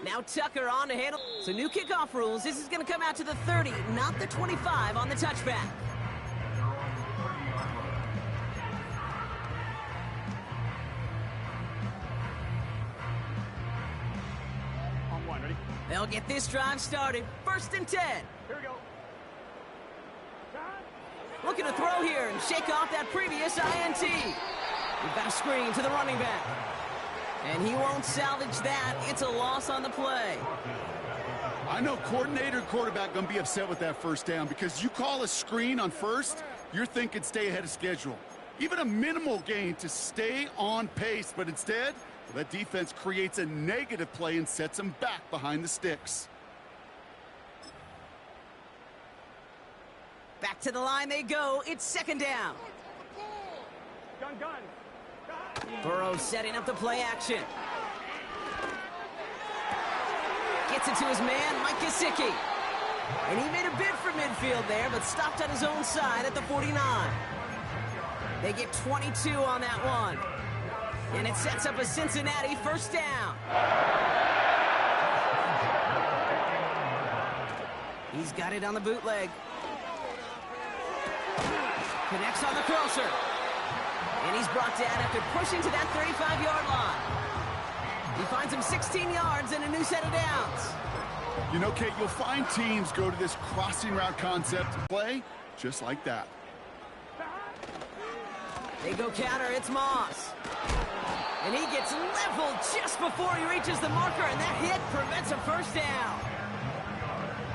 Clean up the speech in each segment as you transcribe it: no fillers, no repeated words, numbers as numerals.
Now Tucker on to handle. So new kickoff rules. This is going to come out to the 30, not the 25 on the touchback. On one, ready? They'll get this drive started. 1st and 10. Here we go. Looking to throw here and shake off that previous INT. We've got a screen to the running back. And he won't salvage that. It's a loss on the play. I know coordinator quarterback going to be upset with that first down because you call a screen on first, you're thinking stay ahead of schedule. Even a minimal gain to stay on pace, but instead, well, that defense creates a negative play and sets them back behind the sticks. Back to the line they go. It's 2nd down. Gun. Burrow setting up the play action. Gets it to his man, Mike Gesicki. And he made a bid for midfield there, but stopped on his own side at the 49. They get 22 on that one. And it sets up a Cincinnati 1st down. He's got it on the bootleg. Connects on the crosser. And he's brought down after pushing to that 35-yard line. He finds him 16 yards and a new set of downs. You know, Kate, you'll find teams go to this crossing route concept and play just like that. They go counter, it's Moss. And he gets leveled just before he reaches the marker, and that hit prevents a 1st down.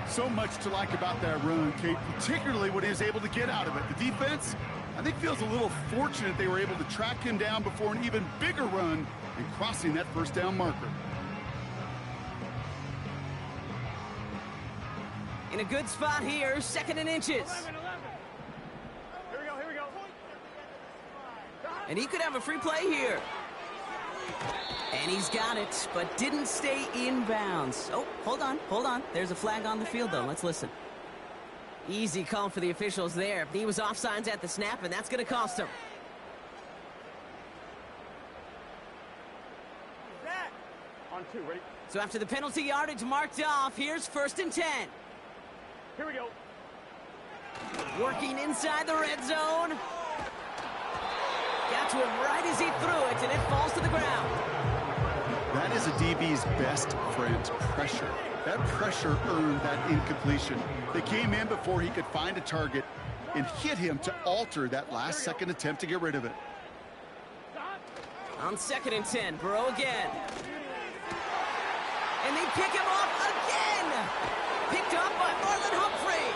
So much to like about that run, Kate, particularly what he was able to get out of it. The defense, I think, feels a little fortunate they were able to track him down before an even bigger run and crossing that 1st down marker. In a good spot here, 2nd and inches. 11. Here we go. And he could have a free play here. And he's got it, but didn't stay in bounds. Oh, hold on. There's a flag on the field, though. Let's listen. Easy call for the officials there. He was offsides at the snap, and that's going to cost him. On 2, ready? So after the penalty yardage marked off, here's 1st and 10. Here we go. Working inside the red zone. Got to him right as he threw it, and it falls to the ground. That is a DB's best friend, pressure. That pressure earned that incompletion. They came in before he could find a target and hit him to alter that last-second attempt to get rid of it. On 2nd and 10, Burrow again. And they pick him off again! Picked up by Marlon Humphrey.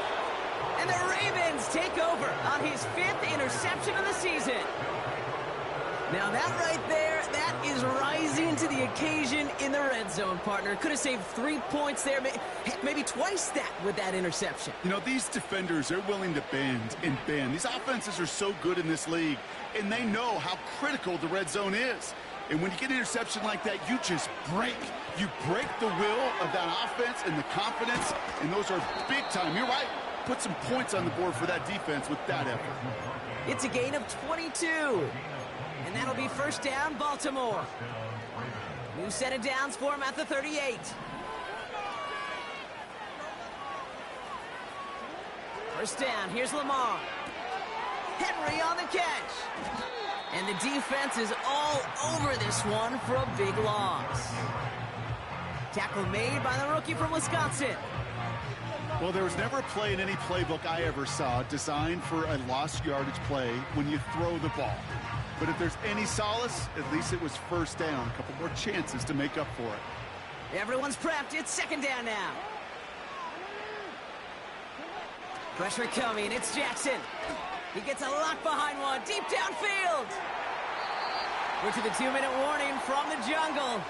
And the Ravens take over on his 5th interception of the season. Now that right there, that is rising to the occasion in the red zone, partner. Could have saved 3 points there, maybe twice that with that interception. You know, these defenders, they're willing to bend and bend. These offenses are so good in this league, and they know how critical the red zone is. And when you get an interception like that, you just break. You break the will of that offense and the confidence, and those are big time. You're right. Put some points on the board for that defense with that effort. It's a gain of 22. And that'll be 1st down, Baltimore. New set of downs for him at the 38. First down, here's Lamar. Henry on the catch. And the defense is all over this one for a big loss. Tackle made by the rookie from Wisconsin. Well, there was never a play in any playbook I ever saw designed for a lost yardage play when you throw the ball. But if there's any solace, at least it was 1st down. A couple more chances to make up for it. Everyone's prepped. It's 2nd down now. Pressure coming. It's Jackson. He gets a lock behind one. Deep downfield. We're to the 2-minute warning from the jungle.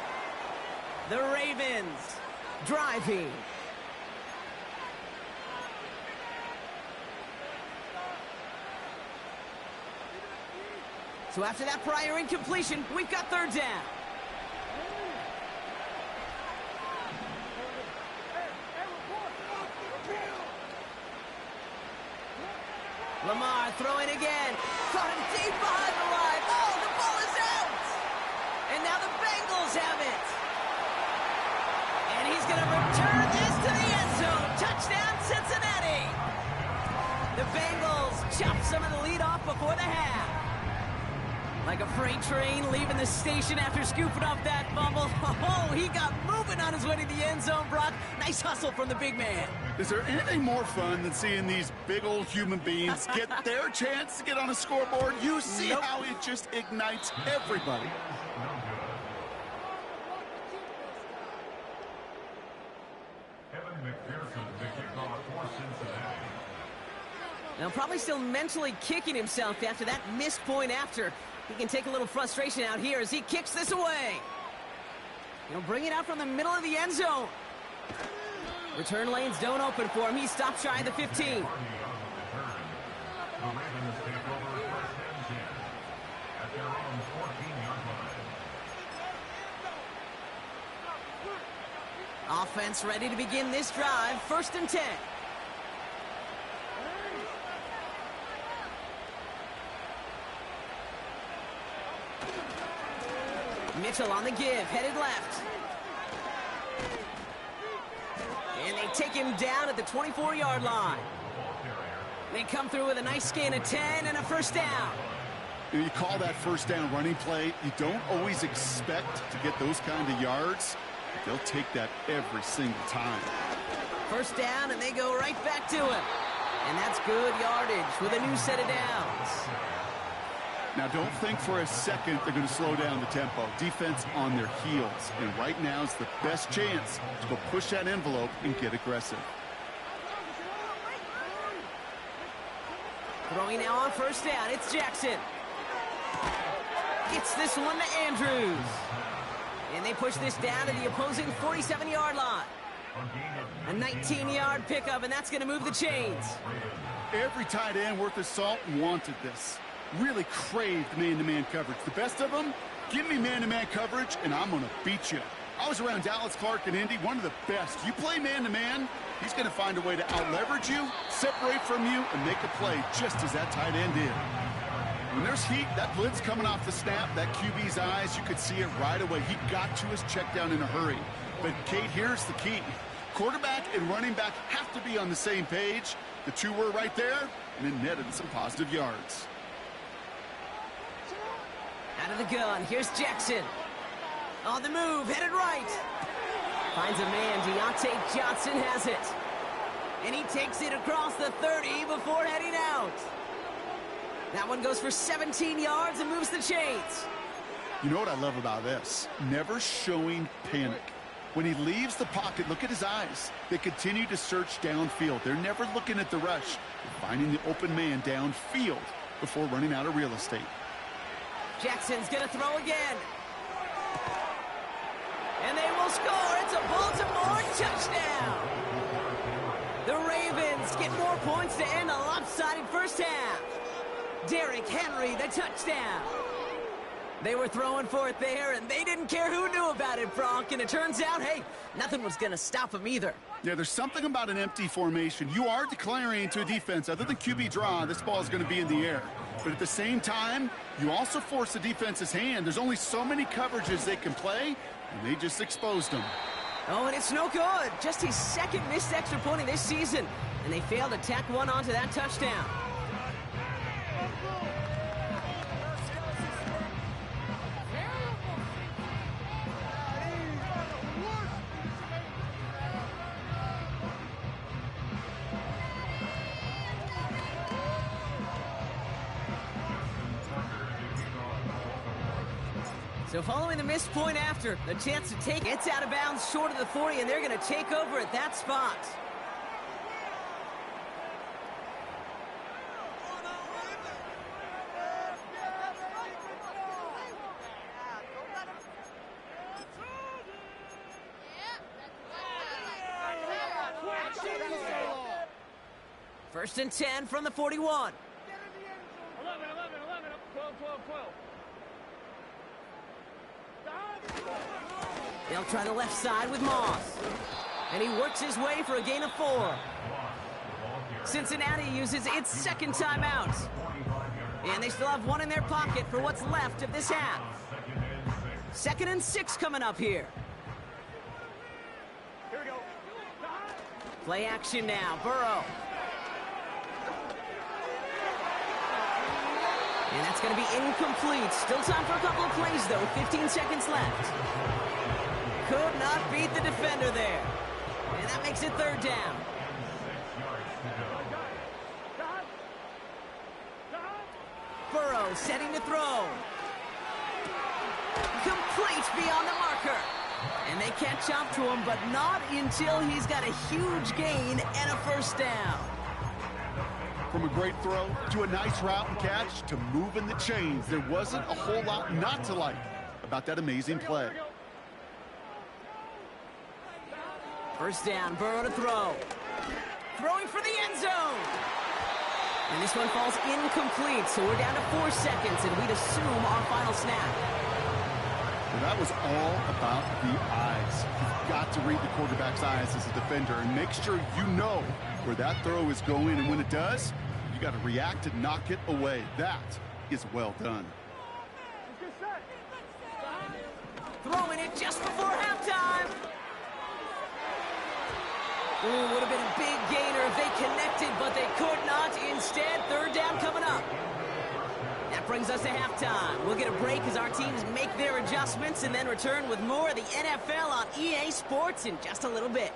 The Ravens driving. So after that prior incompletion, we've got 3rd down. Lamar throwing again. Caught him deep behind the line. Oh, the ball is out! And And now the Bengals have it. And he's going to return this to the end zone. Touchdown, Cincinnati. The Bengals chop some of the lead off before the half. Like a freight train leaving the station after scooping up that fumble. Oh, he got moving on his way to the end zone, Brock. Nice hustle from the big man. Is there anything more fun than seeing these big old human beings get their chance to get on a scoreboard? You see how it just ignites everybody. Now, probably still mentally kicking himself after that missed point after. He can take a little frustration out here as he kicks this away. He'll bring it out from the middle of the end zone. Return lanes don't open for him. He stops shy of the 15. Offense ready to begin this drive. 1st and 10. Mitchell on the give, headed left. And they take him down at the 24-yard line. They come through with a nice gain of 10 and a 1st down. You call that 1st down running play. You don't always expect to get those kind of yards. They'll take that every single time. 1st down, and they go right back to him. And that's good yardage with a new set of downs. Now, don't think for a second they're going to slow down the tempo. Defense on their heels. And right now is the best chance to go push that envelope and get aggressive. Throwing now on 1st down, it's Jackson. Gets this one to Andrews. And they push this down to the opposing 47-yard line. A 19-yard pickup, and that's going to move the chains. Every tight end worth his salt wanted this. Really craved man-to-man coverage. The best of them, give me man-to-man coverage, and I'm going to beat you. I was around Dallas Clark and Indy, one of the best. You play man-to-man, he's going to find a way to out-leverage you, separate from you, and make a play just as that tight end did. When there's heat, that blitz coming off the snap, that QB's eyes, you could see it right away. He got to his check down in a hurry. But, Kate, here's the key. Quarterback and running back have to be on the same page. The two were right there, and it netted some positive yards. Out of the gun, here's Jackson. On the move, headed right. Finds a man, Deontay Johnson has it. And he takes it across the 30 before heading out. That one goes for 17 yards and moves the chains. You know what I love about this? Never showing panic. When he leaves the pocket, look at his eyes. They continue to search downfield. They're never looking at the rush. They're finding the open man downfield before running out of real estate. Jackson's going to throw again. And they will score. It's a Baltimore touchdown. The Ravens get more points to end a lopsided 1st half. Derrick Henry, the touchdown. They were throwing for it there, and they didn't care who knew about it, Brock. And it turns out, hey, nothing was going to stop them either. Yeah, there's something about an empty formation. You are declaring to a defense, other than QB draw, this ball is going to be in the air. But at the same time, you also force the defense's hand. There's only so many coverages they can play, and they just exposed them. Oh, and it's no good. Just his 2nd missed extra point of this season. And they failed to tack one onto that touchdown. So following the missed point after, the chance to take it's out of bounds short of the 40, and they're going to take over at that spot. First and 10 from the 41. 11, 12, 12, 12. They'll try the left side with Moss. And he works his way for a gain of 4. Cincinnati uses its 2nd timeout. And they still have one in their pocket for what's left of this half. 2nd and 6 coming up here. Here we go. Play action now, Burrow. And that's going to be incomplete. Still time for a couple of plays, though. 15 seconds left. Could not beat the defender there. And that makes it 3rd down. Burrow setting to throw. Complete beyond the marker. And they catch up to him, but not until he's got a huge gain and a 1st down. From a great throw to a nice route and catch to moving the chains, there wasn't a whole lot not to like about that amazing play. 1st down, Burrow to throw. Throwing for the end zone. And this one falls incomplete, so we're down to 4 seconds, and we'd assume our final snap. Well, that was all about the eyes. You've got to read the quarterback's eyes as a defender and make sure you know where that throw is going, and when it does, you got to react and knock it away. That is well done. Throwing it just before halftime. Ooh, would have been a big gainer if they connected, but they could not. Instead, 3rd down coming up. That brings us to halftime. We'll get a break as our teams make their adjustments and then return with more of the NFL on EA Sports in just a little bit.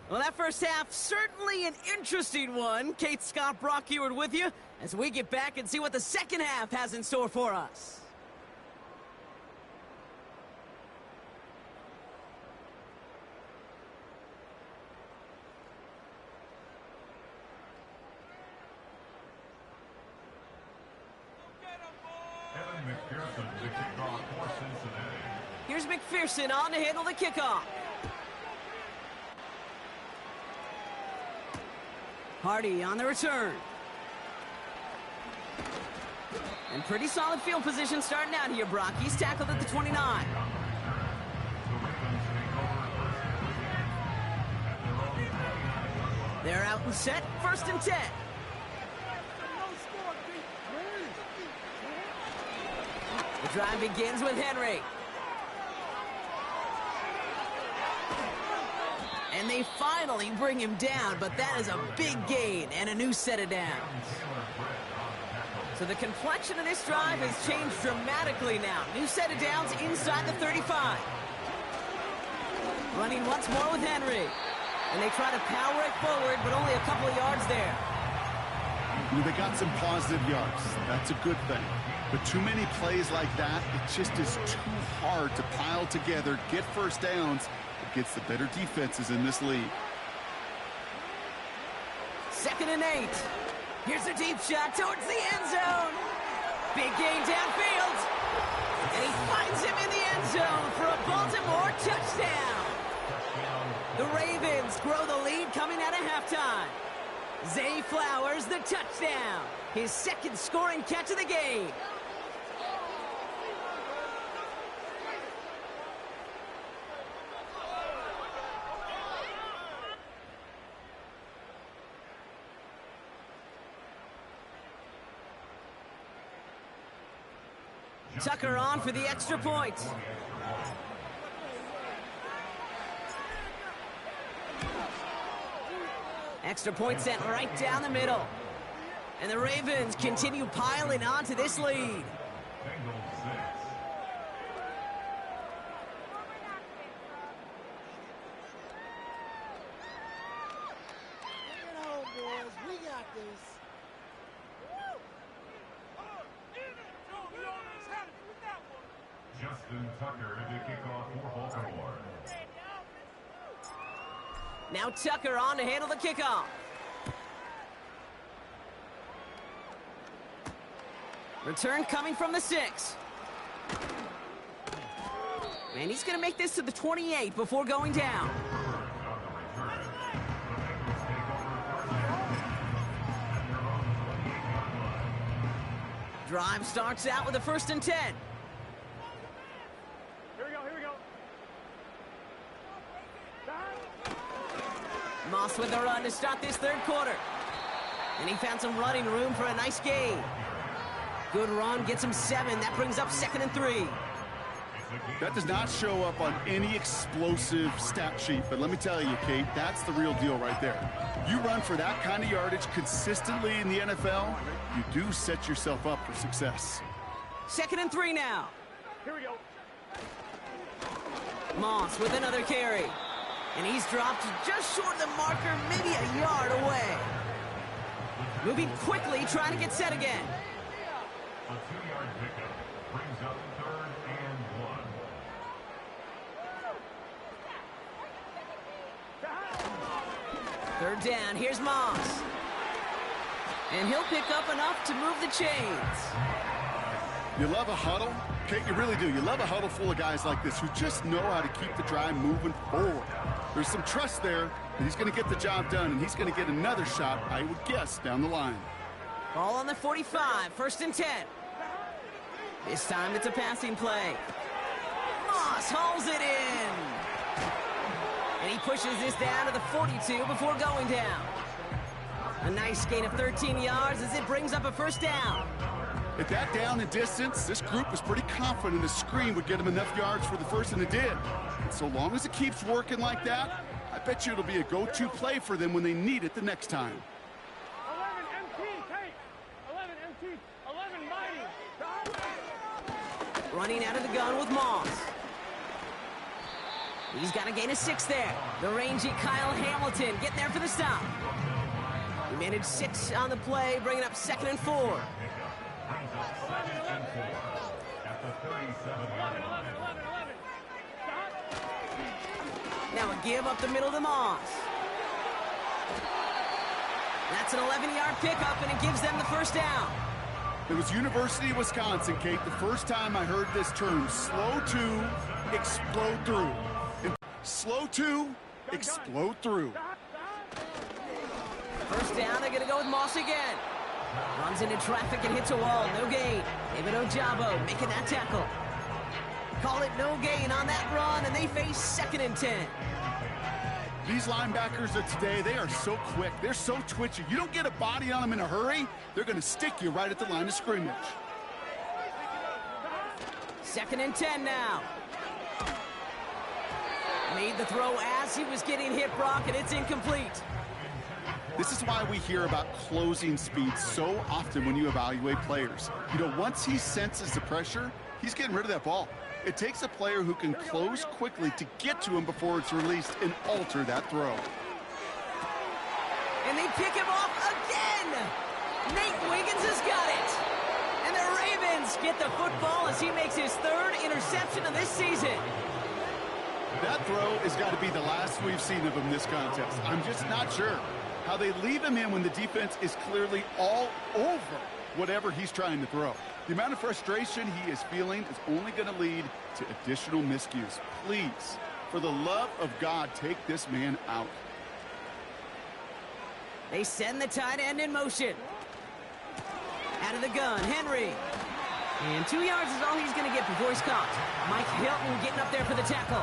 Well, that first half, certainly an interesting one. Kate Scott, Brock Eward with you as we get back and see what the 2nd half has in store for us. Evan McPherson to kick off for Cincinnati. Here's McPherson on to handle the kickoff. Hardy on the return. And pretty solid field position starting out here, Brock. He's tackled at the 29. They're out and set. 1st and 10. The drive begins with Henry. And they finally bring him down, but that is a big gain and a new set of downs. So the complexion of this drive has changed dramatically now. New set of downs inside the 35. Running once more with Henry. And they try to power it forward, but only a couple of yards there. They got some positive yards. That's a good thing. But too many plays like that, it just is too hard to pile together, get 1st downs against the better defenses in this league. 2nd and 8. Here's a deep shot towards the end zone. Big gain downfield. And he finds him in the end zone for a Baltimore touchdown. The Ravens grow the lead coming out of halftime. Zay Flowers, the touchdown. His 2nd scoring catch of the game. Tucker on for the extra point. Extra point sent right down the middle. And the Ravens continue piling on to this lead. Justin Tucker to kick off for Baltimore. Now Tucker on to handle the kickoff. Return coming from the 6. And he's going to make this to the 28 before going down. Drive starts out with a 1st and 10. Here we go, here we go. Moss with a run to start this 3rd quarter. And he found some running room for a nice gain. Good run, gets him 7. That brings up 2nd and 3. That does not show up on any explosive stat sheet, but let me tell you, Kate, that's the real deal right there. You run for that kind of yardage consistently in the NFL, you do set yourself up for success. 2nd and 3 now. Here we go. Moss with another carry. And he's dropped just short of the marker, maybe a yard away. Moving quickly, trying to get set again. A 2-yard pickup brings up 3rd and 1. 3rd down, here's Moss. And he'll pick up enough to move the chains. You love a huddle? Kate, you really do. You love a huddle full of guys like this who just know how to keep the drive moving forward. There's some trust there that he's going to get the job done, and he's going to get another shot, I would guess, down the line. Ball on the 45, 1st and 10. This time it's a passing play. Moss hauls it in. And he pushes this down to the 42 before going down. A nice gain of 13 yards as it brings up a 1st down. At that down and distance, this group was pretty confident the screen would get him enough yards for the 1st, and it did. And so long as it keeps working like that, I bet you it'll be a go-to play for them when they need it the next time. 11 MT, Kate. 11 MT. 11 mighty. Running out of the gun with Moss. He's got a gain of 6 there. The rangy Kyle Hamilton getting there for the stop. He managed 6 on the play, bringing up 2nd and 4. Now a give up the middle to Moss. That's an 11-yard pickup, and it gives them the 1st down. It was University of Wisconsin, Kate, the first time I heard this term, slow to explode through. And slow to explode through. 1st down, they're going to go with Moss again. Runs into traffic and hits a wall. No gain. David Ojabo making that tackle. Call it no gain on that run, and they face 2nd and 10. These linebackers of today, they are so quick. They're so twitchy. You don't get a body on them in a hurry, they're going to stick you right at the line of scrimmage. 2nd and 10 now. Made the throw as he was getting hit, Brock, and it's incomplete. This is why we hear about closing speed so often when you evaluate players. You know, once he senses the pressure, he's getting rid of that ball. It takes a player who can close quickly to get to him before it's released and alter that throw. And they pick him off again. Nate Wiggins has got it. And the Ravens get the football as he makes his 3rd interception of this season. That throw has got to be the last we've seen of him this contest. I'm just not sure how they leave him in when the defense is clearly all over whatever he's trying to throw. The amount of frustration he is feeling is only going to lead to additional miscues. Please, for the love of God, take this man out. They send the tight end in motion. Out of the gun, Henry. And 2 yards is all he's going to get before he's caught. Mike Hilton getting up there for the tackle.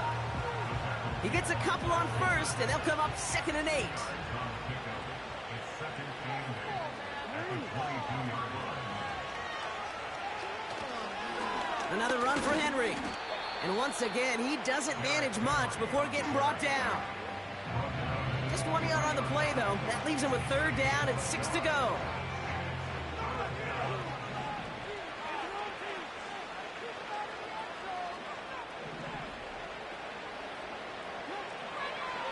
He gets a couple on 1st, and they'll come up 2nd and 8. Another run for Henry. And once again, he doesn't manage much before getting brought down. Just 1 yard on the play, though. That leaves him with 3rd down and 6 to go.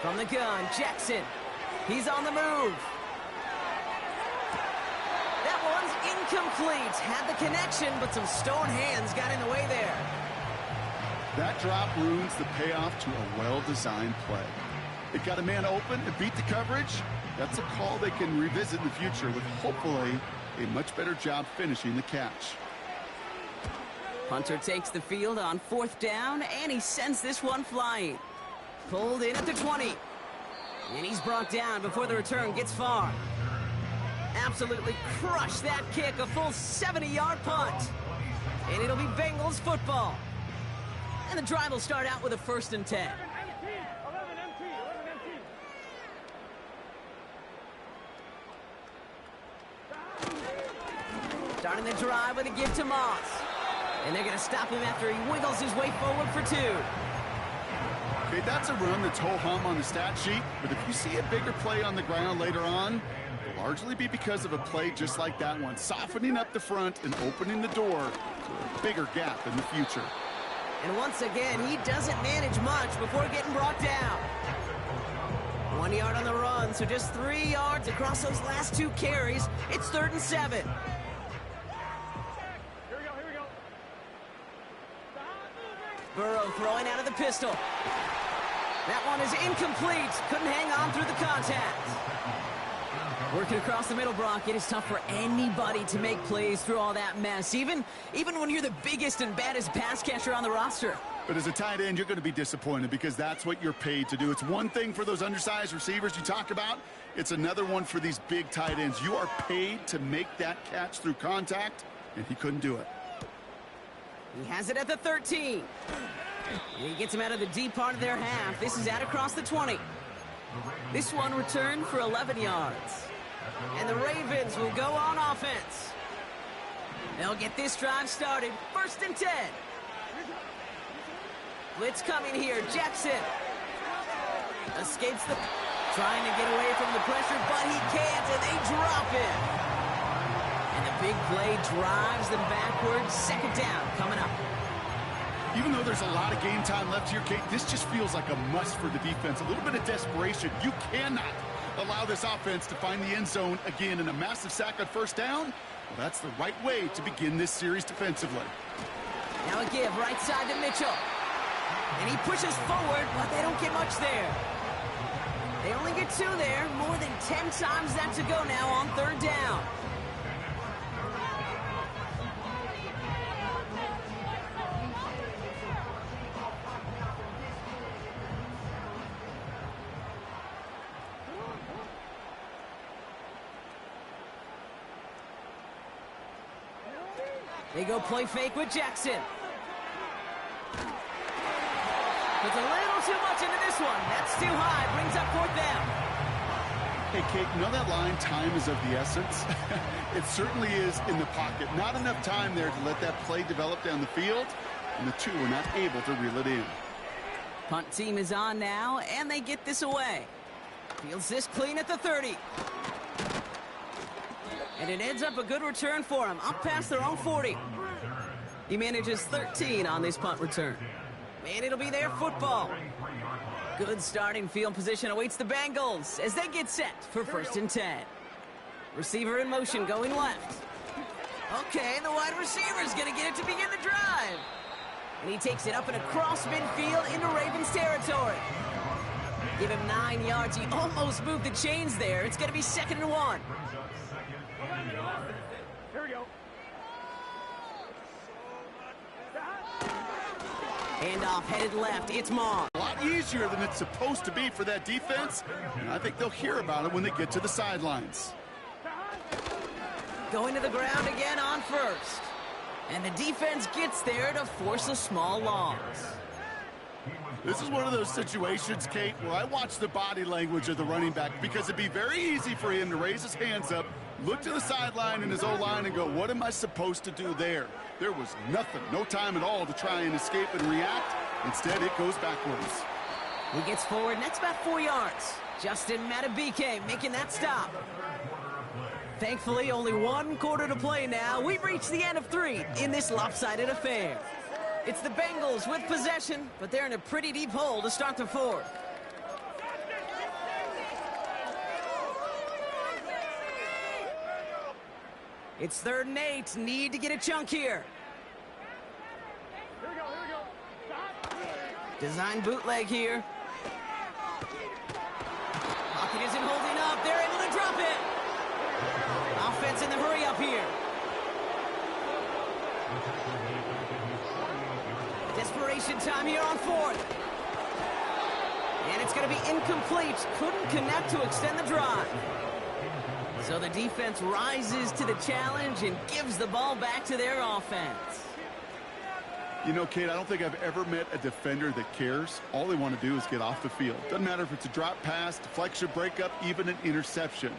From the gun, Jackson. He's on the move. That one's incomplete. Had the connection, but some stone hands got in the way there. That drop ruins the payoff to a well-designed play. It got a man open and beat the coverage. That's a call they can revisit in the future with hopefully a much better job finishing the catch. Hunter takes the field on 4th down, and he sends this one flying. Pulled in at the 20. And he's brought down before the return gets far. Absolutely crushed that kick, a full 70-yard punt. And it'll be Bengals football. And the drive will start out with a 1st and 10. 11 MT. Starting the drive with a give to Moss. And they're going to stop him after he wiggles his way forward for 2. Okay, that's a run that's ho-hum on the stat sheet, but if you see a bigger play on the ground later on, it'll largely be because of a play just like that one, softening up the front and opening the door to a bigger gap in the future. And once again, he doesn't manage much before getting brought down. 1 yard on the run, so just 3 yards across those last 2 carries. It's 3rd and 7. Here we go. Burrow throwing out of the pistol. That one is incomplete. Couldn't hang on through the contact. Working across the middle, Brock, it is tough for anybody to make plays through all that mess, even when you're the biggest and baddest pass catcher on the roster. But as a tight end, you're going to be disappointed because that's what you're paid to do. It's one thing for those undersized receivers you talk about. It's another one for these big tight ends. You are paid to make that catch through contact, and he couldn't do it. He has it at the 13. And he gets him out of the deep part of their half. This is out across the 20. This one returned for 11 yards. And the Ravens will go on offense. They'll get this drive started. 1st and 10. Blitz coming here. Jackson escapes trying to get away from the pressure, but he can't, and they drop it. And the big play drives them backwards. 2nd down coming up. Even though there's a lot of game time left here, Kate, this just feels like a must for the defense. A little bit of desperation. You cannot allow this offense to find the end zone again, in a massive sack on 1st down. Well, that's the right way to begin this series defensively. Now a give right side to Mitchell. And he pushes forward, but they don't get much there. They only get 2 there. More than 10 times that to go now on 3rd down. They go play fake with Jackson. Puts a little too much into this one. That's too high. Brings up 4th down. Hey, Kate, you know that line, time is of the essence? It certainly is in the pocket. Not enough time there to let that play develop down the field, and the 2 were not able to reel it in. Punt team is on now, and they get this away. Fields this clean at the 30. And it ends up a good return for him, up past their own 40. He manages 13 on this punt return. And it'll be their football. Good starting field position awaits the Bengals as they get set for 1st and 10. Receiver in motion going left. Okay, the wide receiver's going to get it to begin the drive. And he takes it up and across midfield into Ravens territory. Give him 9 yards. He almost moved the chains there. It's going to be 2nd and 1. Here we go. Handoff headed left. It's Moss. A lot easier than it's supposed to be for that defense, and I think they'll hear about it when they get to the sidelines. Going to the ground again on 1st. And the defense gets there to force a small loss. This is one of those situations, Kate, where I watch the body language of the running back, because it'd be very easy for him to raise his hands up, look to the sideline in his O-line and go, what am I supposed to do there? There was nothing, no time at all to try and escape and react. Instead, it goes backwards. He gets forward, and that's about 4 yards. Justin Matabike making that stop. Thankfully, only 1 quarter to play now. We've reached the end of 3 in this lopsided affair. It's the Bengals with possession, but they're in a pretty deep hole to start the 4th. It's 3rd and 8. Need to get a chunk here. Here we go. Stop. Design bootleg here. Pocket isn't holding up. They're able to drop it. Offense in the hurry up here. Desperation time here on fourth. And it's going to be incomplete. Couldn't connect to extend the drive. So the defense rises to the challenge and gives the ball back to their offense. You know, Kate, I don't think I've ever met a defender that cares. All they want to do is get off the field. Doesn't matter if it's a drop pass, deflection, breakup, even an interception.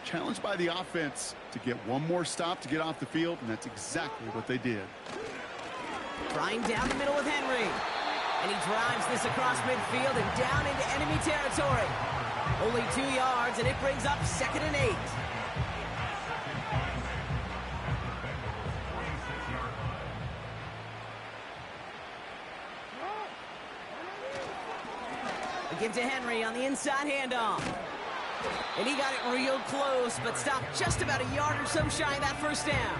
Challenged by the offense to get one more stop to get off the field, and that's exactly what they did. Trying down the middle with Henry. And he drives this across midfield and down into enemy territory. Only 2 yards, and it brings up 2nd and 8. A give to Henry on the inside handoff. And he got it real close, but stopped just about a yard or so shy of that first down.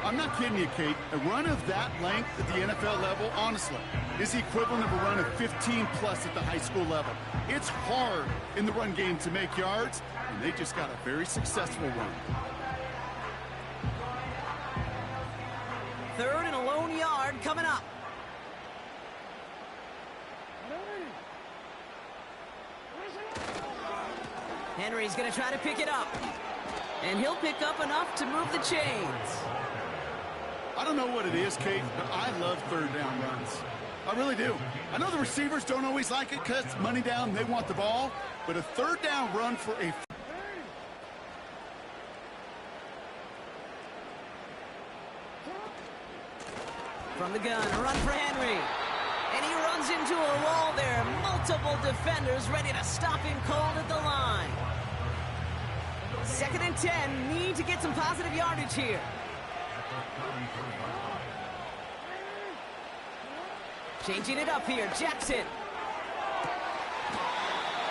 I'm not kidding you, Kate. A run of that length at the NFL level, honestly, is the equivalent of a run of 15-plus at the high school level. It's hard in the run game to make yards, and they just got a very successful run. 3rd and a lone yard coming up. Henry's going to try to pick it up. And he'll pick up enough to move the chains. I don't know what it is, Kate, but I love 3rd down runs. I really do. I know the receivers don't always like it because it's money down, they want the ball, but a 3rd down run for a... From the gun, a run for Henry. And he runs into a wall there. Multiple defenders ready to stop him cold at the line. 2nd and 10, need to get some positive yardage here. Changing it up here, Jackson.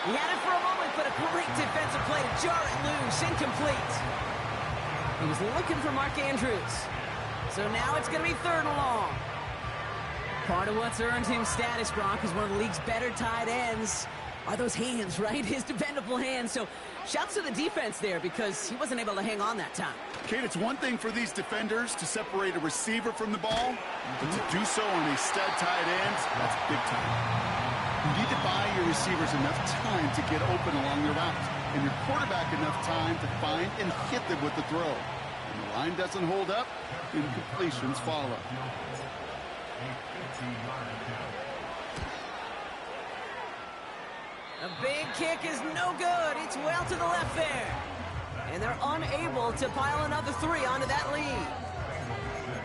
He had it for a moment, but a great defensive play to jar it loose, incomplete. He was looking for Mark Andrews. So now it's going to be 3rd and long. Part of what's earned him status, Gronk, is one of the league's better tight ends. Are those hands, right? His dependable hands. So shouts to the defense there because he wasn't able to hang on that time. Kate, it's one thing for these defenders to separate a receiver from the ball, but to do so on a stud tight end, that's big time. You need to buy your receivers enough time to get open along their route, and your quarterback enough time to find and hit them with the throw. When the line doesn't hold up, incompletions follow. A big kick is no good. It's well to the left there. And they're unable to pile another 3 onto that lead.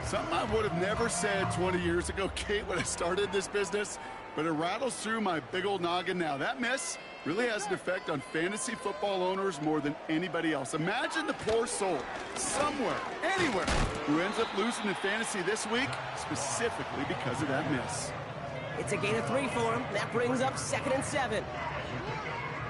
Something I would have never said 20 years ago, Kate, when I started this business, but it rattles through my big old noggin now. That miss really has an effect on fantasy football owners more than anybody else. Imagine the poor soul somewhere, anywhere, who ends up losing in fantasy this week, specifically because of that miss. It's a gain of 3 for him. That brings up 2nd and 7.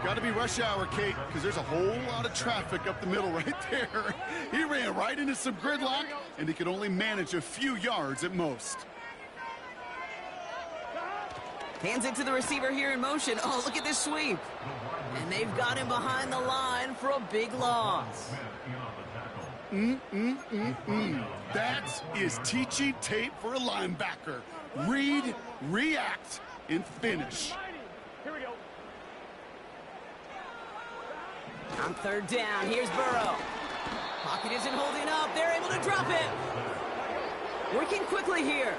Got to be rush hour, Kate, because there's a whole lot of traffic up the middle right there. He ran right into some gridlock, and he could only manage a few yards at most. Hands it to the receiver here in motion. Oh, look at this sweep. And they've got him behind the line for a big loss. That is teaching tape for a linebacker. Read, react, and finish. Here we go. On 3rd down, here's Burrow. Pocket isn't holding up. They're able to drop it. Working quickly here.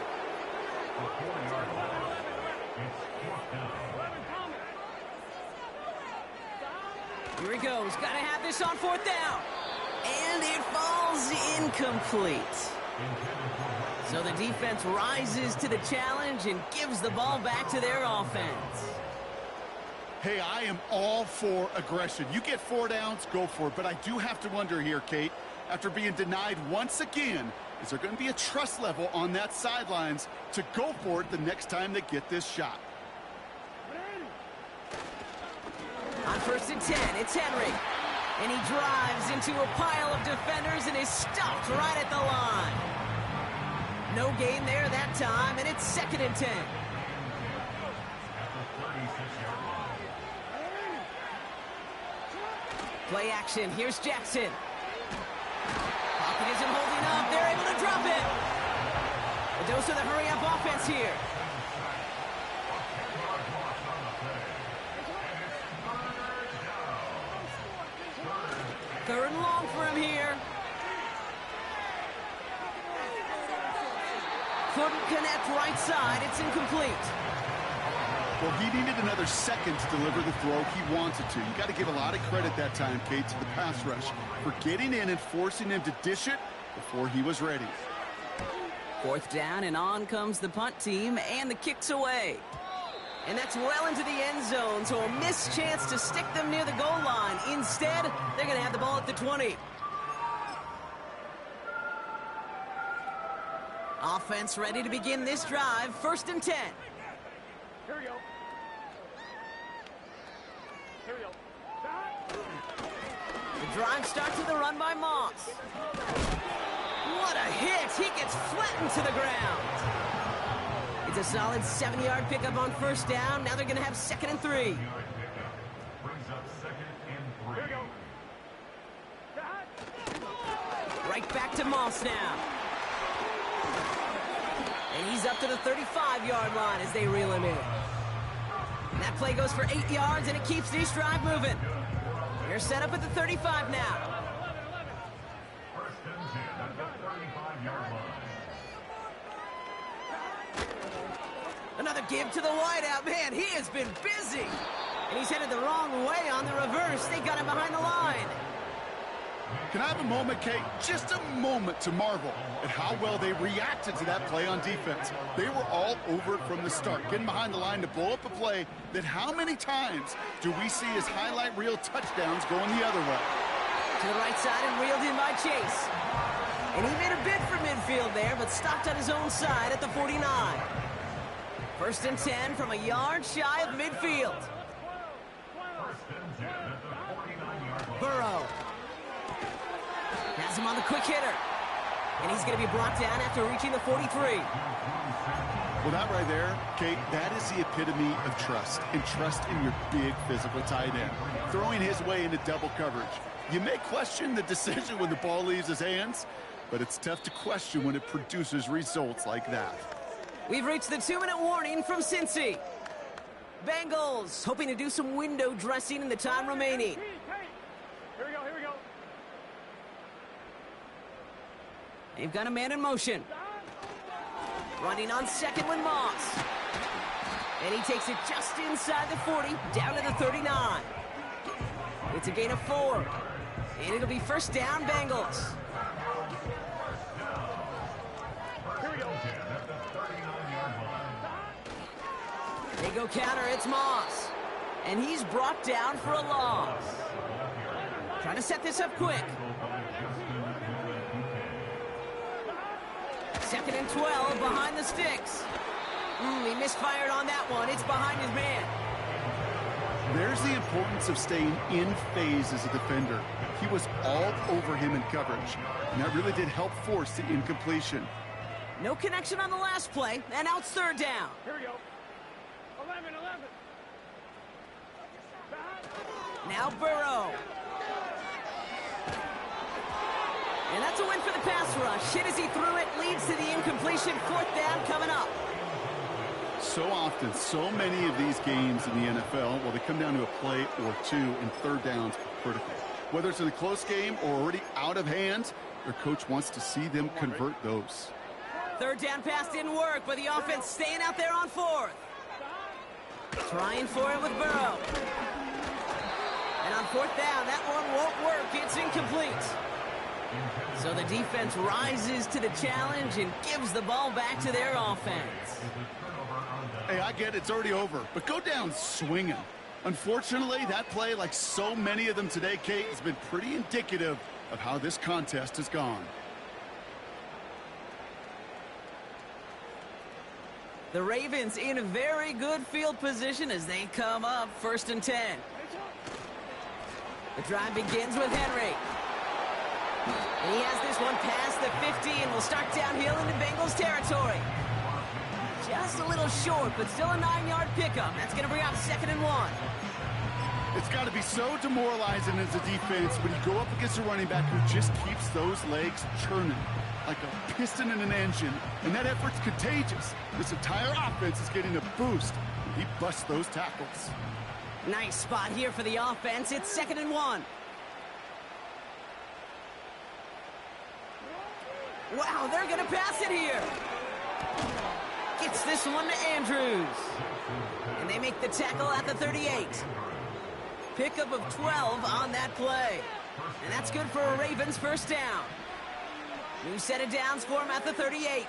Here he goes. Got to have this on 4th down. And it falls incomplete. So the defense rises to the challenge and gives the ball back to their offense. Hey, I am all for aggression. You get 4 downs, go for it. But I do have to wonder here, Kate, after being denied once again, is there going to be a trust level on that sidelines to go for it the next time they get this shot? On 1st and 10, it's Henry. And he drives into a pile of defenders and is stopped right at the line. No gain there that time, and it's 2nd and 10. Play action. Here's Jackson. Pocket isn't holding up. They're able to drop it. A dose of the hurry-up offense here. Third and long for him here. Couldn't connect right side. It's incomplete. Well, he needed another second to deliver the throw he wanted to. You got to give a lot of credit that time, Kate, to the pass rush for getting in and forcing him to dish it before he was ready. Fourth down, and on comes the punt team, and the kick's away. And that's well into the end zone, so a missed chance to stick them near the goal line. Instead, they're going to have the ball at the 20. Offense ready to begin this drive. 1st and 10. Here we go. Here we go. The drive starts with a run by Moss. What a hit! He gets flattened to the ground. It's a solid 7-yard pickup on 1st down. Now they're going to have 2nd and 3. Brings up 2nd and 3. Here we go. Right back to Moss now. And he's up to the 35-yard line as they reel him in. And that play goes for 8 yards, and it keeps this drive moving. They're set up at the 35 now. 1st and 10 at the 35-yard line. Another give to the wideout. Man, he has been busy. And he's headed the wrong way on the reverse. They got him behind the line. Can I have a moment, Kate? Just a moment to marvel at how well they reacted to that play on defense. They were all over it from the start, getting behind the line to blow up a play that how many times do we see as highlight reel touchdowns going the other way? To the right side and reeled in by Chase. And he made a bid for midfield there, but stopped on his own side at the 49. 1st and 10 from a yard shy of midfield. 1st and 10 at the 49-yard line. Burrow. Has him on the quick hitter. And he's going to be brought down after reaching the 43. Well, that right there, Kate, that is the epitome of trust, and trust in your big physical tight end. Throwing his way into double coverage. You may question the decision when the ball leaves his hands, but it's tough to question when it produces results like that. We've reached the 2-minute warning from Cincy. Bengals hoping to do some window dressing in the time remaining. Here we go. Here we go. They've got a man in motion. Running on 2nd with Moss. And he takes it just inside the 40, down to the 39. It's a gain of 4. And it'll be 1st down, Bengals. Here we go. They go counter, it's Moss. And he's brought down for a loss. Trying to set this up quick. 2nd and 12 behind the sticks. He misfired on that one. It's behind his man. There's the importance of staying in phase as a defender. He was all over him in coverage, and that really did help force the incompletion. No connection on the last play, and now it's 3rd down. Here we go. 11. Now Burrow. And that's a win for the pass rush. Hit as he threw it, leads to the incompletion. 4th down coming up. So often, so many of these games in the NFL, well, they come down to a play or two, and 3rd downs are critical. Whether it's in a close game or already out of hand, their coach wants to see them convert those. 3rd down pass didn't work, but the offense staying out there on 4th. Trying for it with Burrow. And on 4th down, that one won't work. It's incomplete. So the defense rises to the challenge and gives the ball back to their offense. Hey, I get it's already over, but go down swinging. Unfortunately, that play, like so many of them today, Kate, has been pretty indicative of how this contest has gone. The Ravens in a very good field position as they come up 1st and 10. The drive begins with Henry. And he has this one past the 50 and will start downhill into Bengals territory. Just a little short, but still a 9-yard pickup. That's going to bring up 2nd and 1. It's got to be so demoralizing as a defense when you go up against a running back who just keeps those legs churning like a piston in an engine, and that effort's contagious. This entire offense is getting a boost when he busts those tackles. Nice spot here for the offense. It's 2nd and 1. Wow, they're going to pass it here. Gets this one to Andrews. And they make the tackle at the 38. Pickup of 12 on that play. And that's good for a Ravens first down. New set of downs for him at the 38.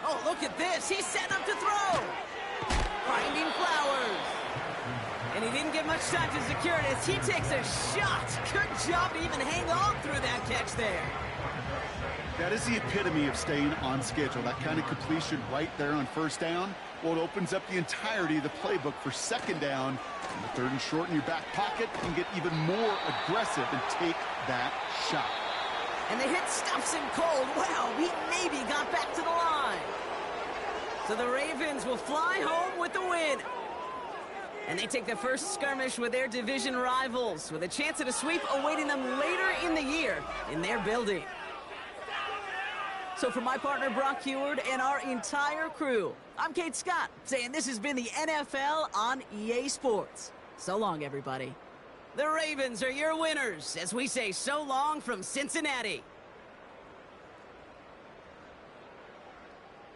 Oh, look at this. He's set up to throw. Finding Flowers. And he didn't get much time to secure it as he takes a shot. Good job to even hang on through that catch there. That is the epitome of staying on schedule. That kind of completion right there on first down. Well, it opens up the entirety of the playbook for second down. And the 3rd and short in your back pocket can get even more aggressive and take that shot. And the hit stops him cold. Wow, he maybe got back to the line. So the Ravens will fly home with the win. And they take the first skirmish with their division rivals, with a chance at a sweep awaiting them later in the year in their building. So for my partner Brock Heward and our entire crew, I'm Kate Scott, saying this has been the NFL on EA Sports. So long, everybody. The Ravens are your winners as we say so long from Cincinnati.